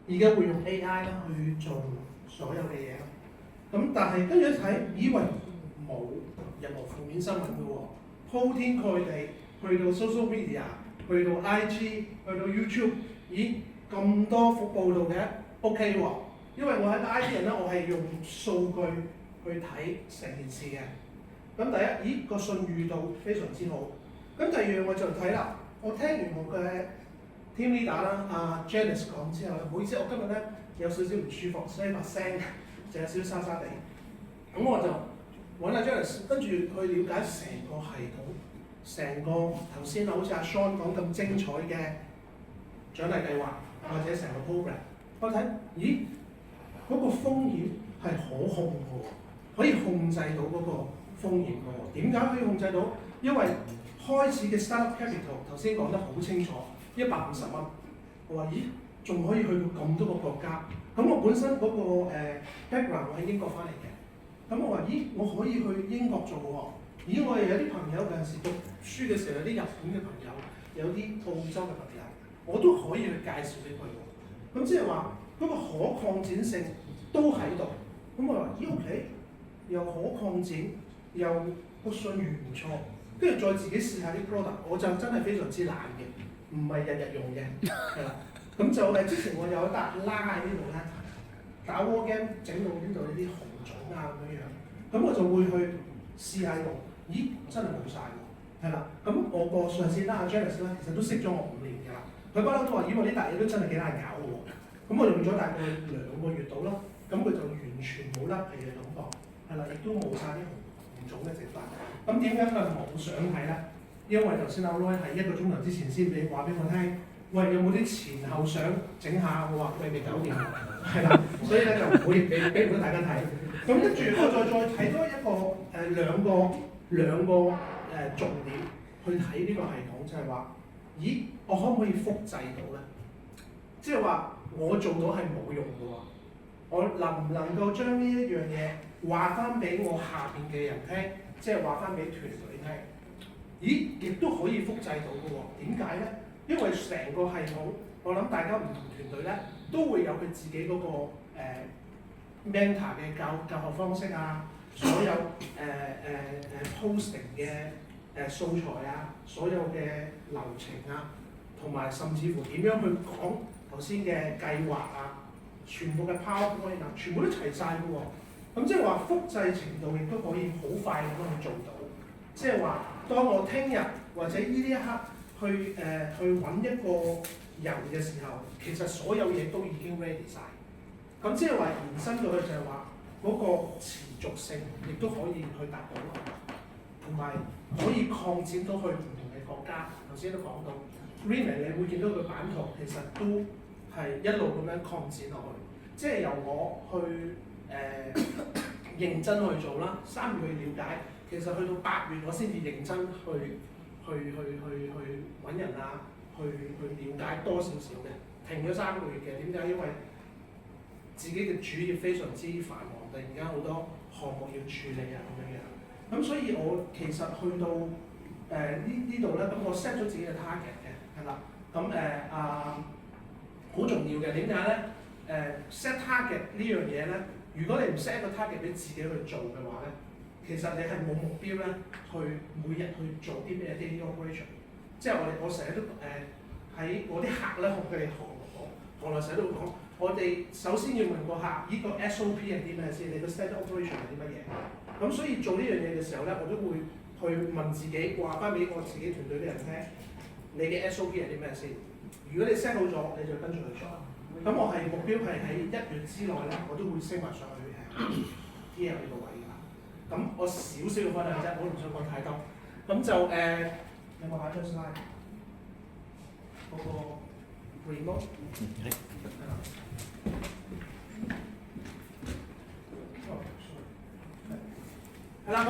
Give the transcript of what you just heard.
而家會用 AI 啦去做所有嘅嘢啦。咁但係跟住一睇，以為冇任何負面新聞嘅喎，鋪天蓋地去到 social media， 去到 IG， 去到 YouTube， 咦咁多幅報道嘅 OK 喎，因為我係個 IT 人咧，我係用數據去睇成件事嘅。咁第一，咦個信譽度非常之好。咁第二樣我就睇啦，我聽完我嘅 team leader 啦，阿 Janice 講之後咧，唔好意思，我今日咧有少少唔舒服，所以把聲就有少少沙沙地。咁我就揾阿 Janice， 跟住去了解成個系統，成個頭先好似阿 Sean 講咁精彩嘅獎勵計劃，或者成個 program， 我睇，咦嗰個風險係可控嘅喎，可以控制到嗰個風險嘅喎。點解可以控制到？因為開始嘅 startup capital 頭先講得好清楚，150蚊。我話咦，仲可以去到咁多個國家。咁我本身嗰個background 我喺英國翻嚟嘅。咁我話咦，我可以去英國做喎。咦，我又有啲朋友有陣時讀書嘅時候有啲日本嘅朋友，有啲澳洲嘅朋友，我都可以去介紹俾佢喎。咁即係話嗰個可擴展性都喺度。咁我話咦 OK， 又可擴展，又個信譽唔錯。跟住再自己試下啲 product， 我就真係非常之懶嘅，唔係日日用嘅，係啦。咁就之前我有一笪拉喺呢度咧，打 war game 整到呢度呢啲紅腫啊咁樣，咁我就會去試下用，咦真係冇晒喎，係啦。咁我個上司啦 Janice 咧，其實都識咗我5年㗎啦，佢不嬲都話咦我呢笪嘢都真係幾難搞嘅喎，咁我用咗大概2個月到啦，咁佢就完全冇甩皮嘅感覺，係啦，亦都冇晒啲紅腫嘅情況。咁點解佢冇相睇咧？因為頭先阿 Roy 係1個鐘頭之前先俾話俾我聽，喂有冇啲前後相整下？我話未搞掂，係啦，所以咧就唔會俾唔到大家睇。咁跟住我再睇多一個兩個重點去睇呢個系統，就係話，咦我可唔可以複製到咧？即係話我做到係冇用嘅喎，我能唔能夠將呢一樣嘢話翻俾我下邊嘅人聽？即係話翻俾團隊聽，咦，亦都可以複製到嘅喎？點解咧？因為成個系統，我諗大家唔同團隊咧，都會有佢自己嗰個mentor 嘅教學方式啊，所有posting 嘅素材啊，所有嘅流程啊，同埋甚至乎點樣去講頭先嘅計劃啊，全部嘅 PowerPoint 啊，全部都齊晒嘅喎。咁即係話複製程度亦都可以好快咁樣去做到，即係話當我聽日或者呢一刻去揾一個人嘅時候，其實所有嘢都已經 ready 晒。咁即係話延伸到去就係話嗰個持續性亦都可以去達到，同埋可以擴展到去唔同嘅國家。頭先都講到 Remix 你會見到個版圖其實都係一路咁樣擴展落去，即係由我去認真去做啦，3月去了解，其實去到8月我先至認真去揾人啊，去了解多少少嘅，停咗3個月嘅。點解？因為自己嘅主業非常之繁忙，突然間好多項目要處理啊咁樣。咁所以我其實去到呢度咧，咁我 set 咗自己嘅 target 嘅，係啦。咁好重要嘅，點解咧？set target 呢樣嘢咧，如果你唔 set 一個 target 俾自己去做嘅話咧，其實你係冇目標咧，去每日去做啲咩 daily operation。即係我成日都喺我啲客咧，佢哋行內成日都會講，我哋首先要問個客，呢個 SOP 係啲咩先？你個 set operation 係啲乜嘢？咁所以做呢樣嘢嘅時候咧，我都會去問自己，話翻俾我自己團隊啲人聽，你嘅 SOP 係啲咩先？如果你 set 好咗，你就跟住去做。咁我係目標係喺1月之內咧，我都會升埋上去TL 呢個位㗎。咁我少少嘅分享啫，我唔想講太多。咁就有冇下張 slide？ 嗰個 remote 係啦，咁。